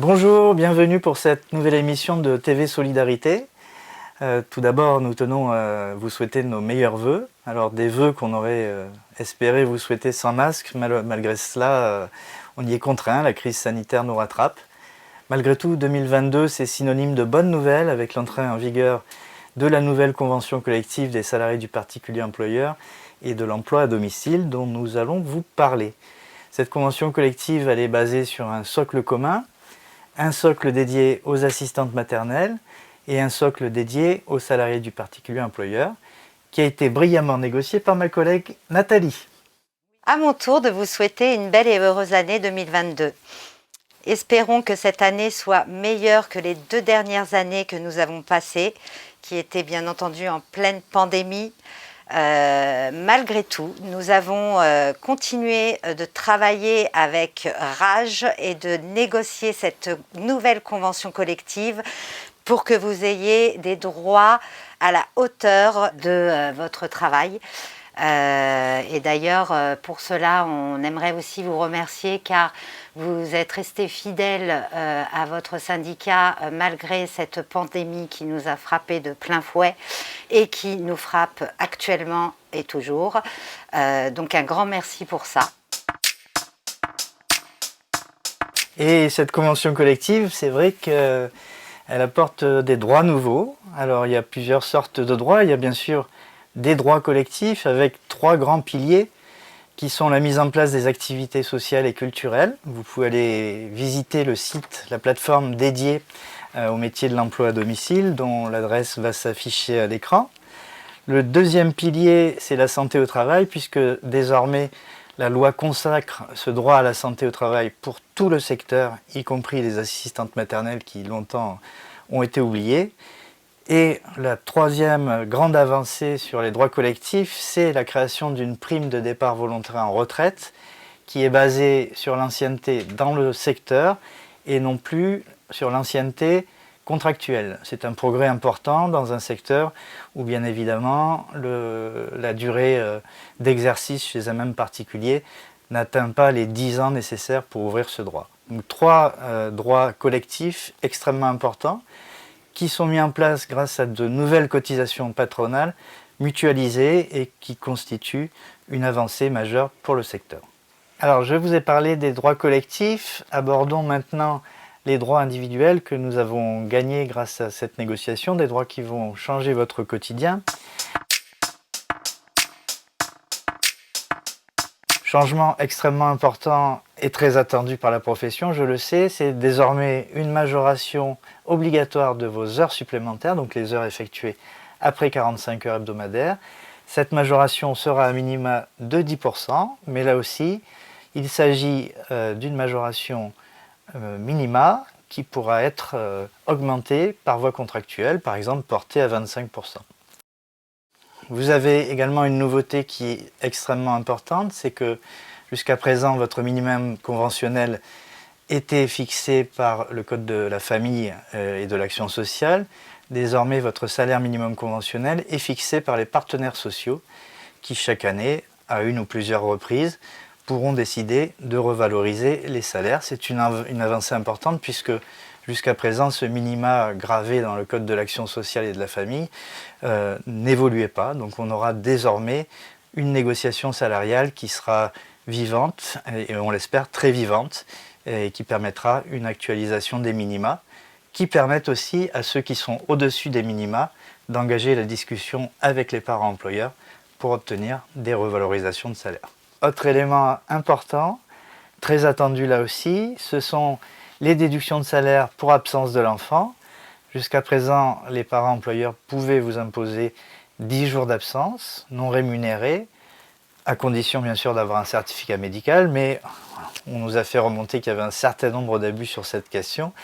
Bonjour, bienvenue pour cette nouvelle émission de TV Solidarité. Tout d'abord, nous tenons à vous souhaiter nos meilleurs vœux. Alors des vœux qu'on aurait espéré vous souhaiter sans masque, malgré cela, on y est contraint, la crise sanitaire nous rattrape. Malgré tout, 2022, c'est synonyme de bonnes nouvelles avec l'entrée en vigueur de la nouvelle convention collective des salariés du particulier employeur et de l'emploi à domicile dont nous allons vous parler. Cette convention collective, elle est basée sur un socle commun, un socle dédié aux assistantes maternelles et un socle dédié aux salariés du particulier employeur, qui a été brillamment négocié par ma collègue Nathalie. À mon tour de vous souhaiter une belle et heureuse année 2022. Espérons que cette année soit meilleure que les 2 dernières années que nous avons passées, qui étaient bien entendu en pleine pandémie. Malgré tout, nous avons continué de travailler avec rage et de négocier cette nouvelle convention collective pour que vous ayez des droits à la hauteur de votre travail. Et d'ailleurs, pour cela, on aimerait aussi vous remercier car vous êtes restés fidèles à votre syndicat malgré cette pandémie qui nous a frappés de plein fouet et qui nous frappe actuellement et toujours. Donc un grand merci pour ça. Et cette convention collective, c'est vrai qu'elle apporte des droits nouveaux. Alors il y a plusieurs sortes de droits. Il y a bien sûr des droits collectifs avec 3 grands piliers qui sont la mise en place des activités sociales et culturelles. Vous pouvez aller visiter le site, la plateforme dédiée au métier de l'emploi à domicile dont l'adresse va s'afficher à l'écran. Le deuxième pilier, c'est la santé au travail puisque désormais la loi consacre ce droit à la santé au travail pour tout le secteur, y compris les assistantes maternelles qui longtemps ont été oubliées. Et la troisième grande avancée sur les droits collectifs, c'est la création d'une prime de départ volontaire en retraite qui est basée sur l'ancienneté dans le secteur et non plus sur l'ancienneté contractuelle. C'est un progrès important dans un secteur où bien évidemment la durée d'exercice chez un même particulier n'atteint pas les 10 ans nécessaires pour ouvrir ce droit. Donc 3 droits collectifs extrêmement importants qui sont mis en place grâce à de nouvelles cotisations patronales mutualisées et qui constituent une avancée majeure pour le secteur. Alors je vous ai parlé des droits collectifs, abordons maintenant les droits individuels que nous avons gagnés grâce à cette négociation, des droits qui vont changer votre quotidien. Changement extrêmement important et très attendu par la profession, je le sais, c'est désormais une majoration obligatoire de vos heures supplémentaires, donc les heures effectuées après 45 heures hebdomadaires. Cette majoration sera à minima de 10%, mais là aussi, il s'agit d'une majoration minima qui pourra être augmentée par voie contractuelle, par exemple portée à 25%. Vous avez également une nouveauté qui est extrêmement importante, c'est que jusqu'à présent, votre minimum conventionnel était fixé par le Code de la famille et de l'action sociale. Désormais, votre salaire minimum conventionnel est fixé par les partenaires sociaux qui, chaque année, à une ou plusieurs reprises, pourront décider de revaloriser les salaires. C'est une avancée importante puisque jusqu'à présent, ce minima gravé dans le Code de l'action sociale et de la famille n'évoluait pas. Donc on aura désormais une négociation salariale qui sera vivante, et on l'espère très vivante, et qui permettra une actualisation des minima, qui permettent aussi à ceux qui sont au-dessus des minima d'engager la discussion avec les parents employeurs pour obtenir des revalorisations de salaire. Autre élément important, très attendu là aussi, ce sont les déductions de salaire pour absence de l'enfant. Jusqu'à présent, les parents employeurs pouvaient vous imposer 10 jours d'absence non rémunérés, à condition bien sûr d'avoir un certificat médical, mais on nous a fait remonter qu'il y avait un certain nombre d'abus sur cette question.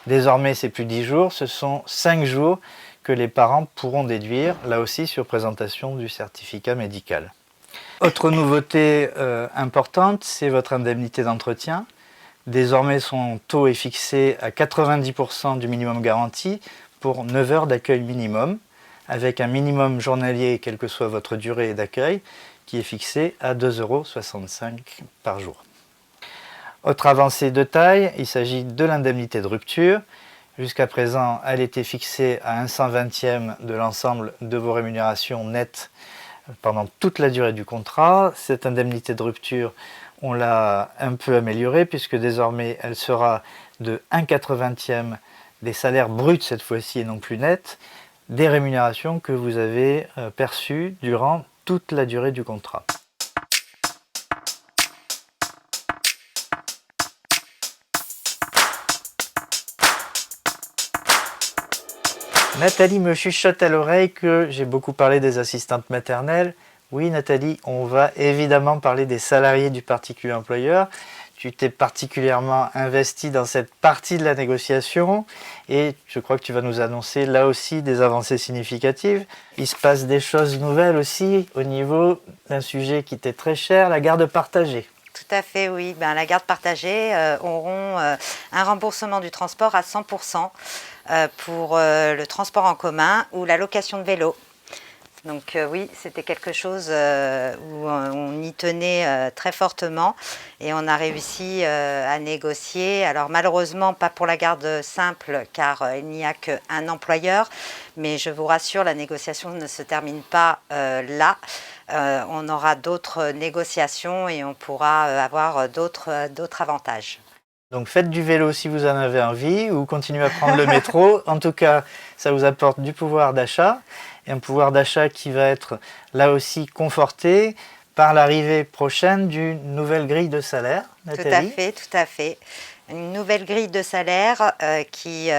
Désormais, c'est plus 10 jours, ce sont 5 jours que les parents pourront déduire, là aussi sur présentation du certificat médical. Autre nouveauté importante, c'est votre indemnité d'entretien. Désormais, son taux est fixé à 90% du minimum garanti pour 9 heures d'accueil minimum, avec un minimum journalier, quelle que soit votre durée d'accueil, qui est fixé à 2,65 € par jour. Autre avancée de taille, il s'agit de l'indemnité de rupture. Jusqu'à présent, elle était fixée à 1/120e de l'ensemble de vos rémunérations nettes pendant toute la durée du contrat. Cette indemnité de rupture, on l'a un peu améliorée puisque désormais elle sera de 1/80e des salaires bruts cette fois-ci et non plus nets, des rémunérations que vous avez perçues durant toute la durée du contrat. Nathalie me chuchote à l'oreille que j'ai beaucoup parlé des assistantes maternelles. Oui Nathalie, on va évidemment parler des salariés du particulier employeur. Tu t'es particulièrement investie dans cette partie de la négociation et je crois que tu vas nous annoncer là aussi des avancées significatives. Il se passe des choses nouvelles aussi au niveau d'un sujet qui t'est très cher, la garde partagée. Tout à fait, oui. La garde partagée auront un remboursement du transport à 100% pour le transport en commun ou la location de vélo. Donc oui, c'était quelque chose où on y tenait très fortement et on a réussi à négocier. Alors malheureusement pas pour la garde simple car il n'y a qu'un employeur, mais je vous rassure, la négociation ne se termine pas là. On aura d'autres négociations et on pourra avoir d'autres avantages. Donc faites du vélo si vous en avez envie ou continuez à prendre le métro. En tout cas, ça vous apporte du pouvoir d'achat et un pouvoir d'achat qui va être là aussi conforté par l'arrivée prochaine d'une nouvelle grille de salaire. Nathalie. Tout à fait. Une nouvelle grille de salaire qui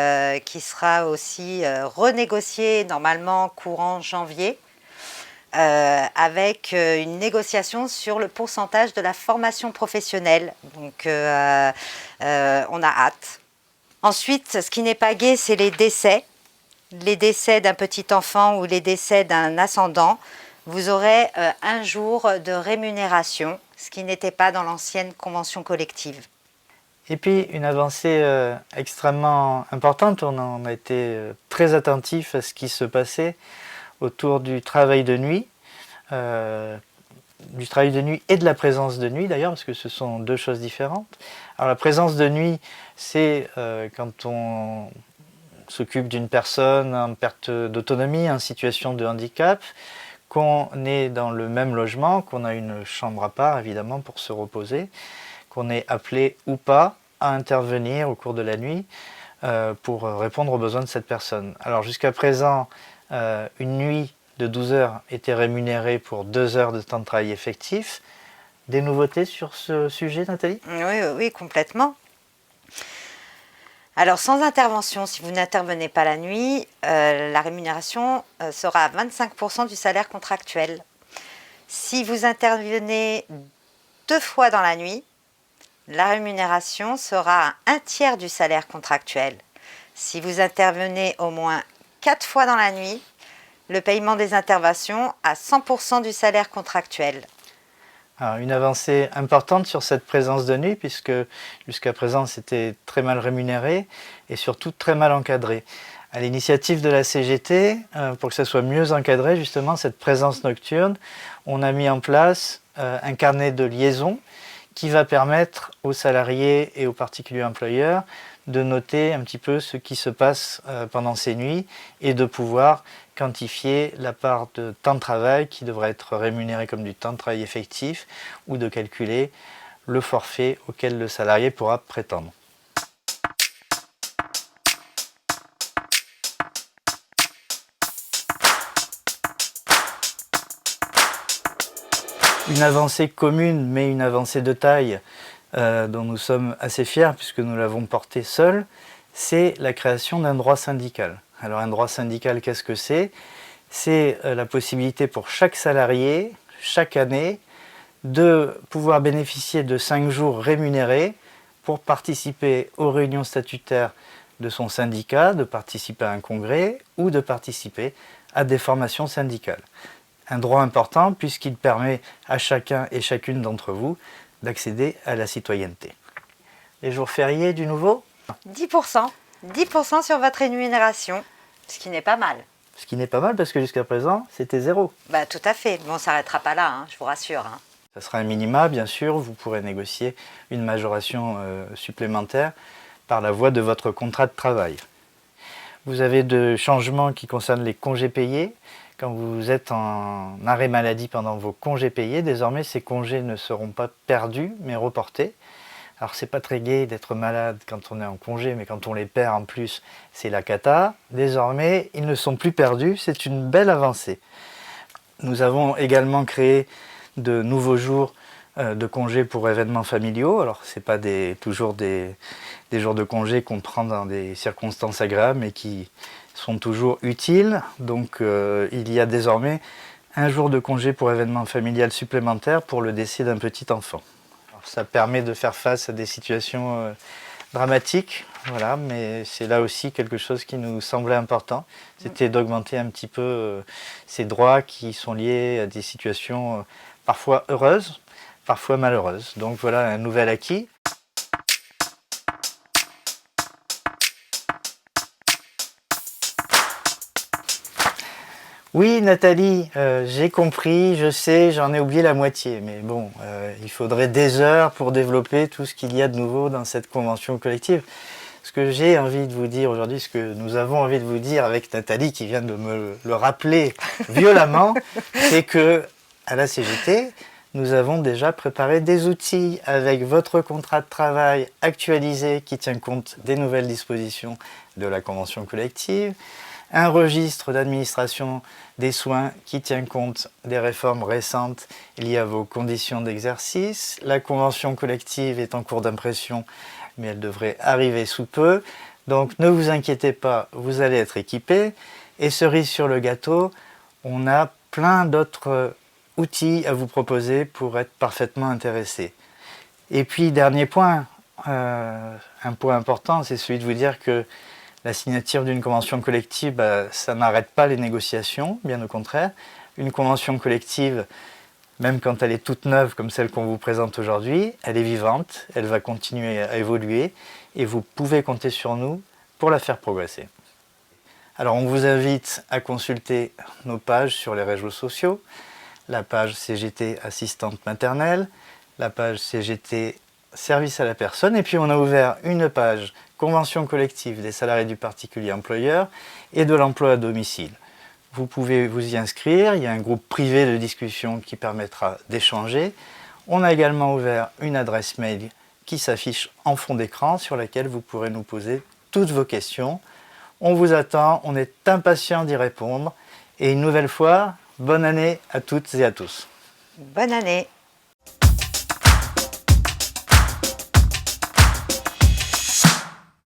sera aussi renégociée normalement courant janvier. Avec une négociation sur le pourcentage de la formation professionnelle. Donc on a hâte. Ensuite, ce qui n'est pas gai, c'est les décès. Les décès d'un petit enfant ou les décès d'un ascendant. Vous aurez un jour de rémunération, ce qui n'était pas dans l'ancienne convention collective. Et puis une avancée extrêmement importante, on a été très attentif à ce qui se passait autour du travail de nuit et de la présence de nuit d'ailleurs, parce que ce sont deux choses différentes. Alors la présence de nuit, c'est quand on s'occupe d'une personne en perte d'autonomie, en situation de handicap, qu'on est dans le même logement, qu'on a une chambre à part évidemment pour se reposer, qu'on est appelé ou pas à intervenir au cours de la nuit pour répondre aux besoins de cette personne. Alors jusqu'à présent, une nuit de 12 heures était rémunérée pour 2 heures de temps de travail effectif. Des nouveautés sur ce sujet, Nathalie? Oui, complètement. Alors sans intervention, si vous n'intervenez pas la nuit, la rémunération sera à 25% du salaire contractuel. Si vous intervenez 2 fois dans la nuit, la rémunération sera à 1/3 du salaire contractuel. Si vous intervenez au moins 4 fois dans la nuit, le paiement des interventions à 100% du salaire contractuel. Alors, une avancée importante sur cette présence de nuit, puisque jusqu'à présent c'était très mal rémunéré et surtout très mal encadré. À l'initiative de la CGT, pour que ça soit mieux encadré, justement, cette présence nocturne, on a mis en place un carnet de liaison qui va permettre aux salariés et aux particuliers employeurs de noter un petit peu ce qui se passe pendant ces nuits et de pouvoir quantifier la part de temps de travail qui devrait être rémunéré comme du temps de travail effectif ou de calculer le forfait auquel le salarié pourra prétendre. Une avancée commune, mais une avancée de taille dont nous sommes assez fiers puisque nous l'avons portée seule, c'est la création d'un droit syndical. Alors un droit syndical, qu'est-ce que c'est? C'est la possibilité pour chaque salarié, chaque année, de pouvoir bénéficier de 5 jours rémunérés pour participer aux réunions statutaires de son syndicat, de participer à un congrès ou de participer à des formations syndicales. Un droit important puisqu'il permet à chacun et chacune d'entre vous d'accéder à la citoyenneté. Les jours fériés du nouveau? 10%. 10% sur votre rémunération, ce qui n'est pas mal. Ce qui n'est pas mal parce que jusqu'à présent, c'était 0. Tout à fait. Bon, on ne s'arrêtera pas là, je vous rassure. Ça sera un minima, bien sûr, vous pourrez négocier une majoration supplémentaire par la voie de votre contrat de travail. Vous avez de changements qui concernent les congés payés. Quand vous êtes en arrêt maladie pendant vos congés payés, désormais ces congés ne seront pas perdus, mais reportés. Alors c'est pas très gai d'être malade quand on est en congé, mais quand on les perd en plus, c'est la cata. Désormais, ils ne sont plus perdus, c'est une belle avancée. Nous avons également créé de nouveaux jours de congés pour événements familiaux. Alors ce n'est pas toujours des jours de congé qu'on prend dans des circonstances agréables, mais qui sont toujours utiles. Donc il y a désormais un jour de congé pour événement familial supplémentaire pour le décès d'un petit enfant. Alors, ça permet de faire face à des situations dramatiques, voilà, mais c'est là aussi quelque chose qui nous semblait important, c'était d'augmenter un petit peu ces droits qui sont liés à des situations parfois heureuses, parfois malheureuses. Donc voilà un nouvel acquis. Oui, Nathalie, j'ai compris, je sais, j'en ai oublié la moitié, mais bon, il faudrait des heures pour développer tout ce qu'il y a de nouveau dans cette convention collective. Ce que j'ai envie de vous dire aujourd'hui, ce que nous avons envie de vous dire avec Nathalie qui vient de me le rappeler violemment, c'est que à la CGT, nous avons déjà préparé des outils avec votre contrat de travail actualisé qui tient compte des nouvelles dispositions de la convention collective, un registre d'administration des soins qui tient compte des réformes récentes liées à vos conditions d'exercice. La convention collective est en cours d'impression, mais elle devrait arriver sous peu. Donc ne vous inquiétez pas, vous allez être équipés. Et cerise sur le gâteau, on a plein d'autres outils à vous proposer pour être parfaitement intéressé. Et puis dernier point, un point important, c'est celui de vous dire que la signature d'une convention collective, ça n'arrête pas les négociations, bien au contraire. Une convention collective, même quand elle est toute neuve comme celle qu'on vous présente aujourd'hui, elle est vivante, elle va continuer à évoluer et vous pouvez compter sur nous pour la faire progresser. Alors on vous invite à consulter nos pages sur les réseaux sociaux, la page CGT Assistante Maternelle, la page CGT Service à la personne, et puis on a ouvert une page Convention collective des salariés du particulier employeur et de l'emploi à domicile. Vous pouvez vous y inscrire, il y a un groupe privé de discussion qui permettra d'échanger. On a également ouvert une adresse mail qui s'affiche en fond d'écran sur laquelle vous pourrez nous poser toutes vos questions. On vous attend, on est impatient d'y répondre. Et une nouvelle fois, bonne année à toutes et à tous. Bonne année.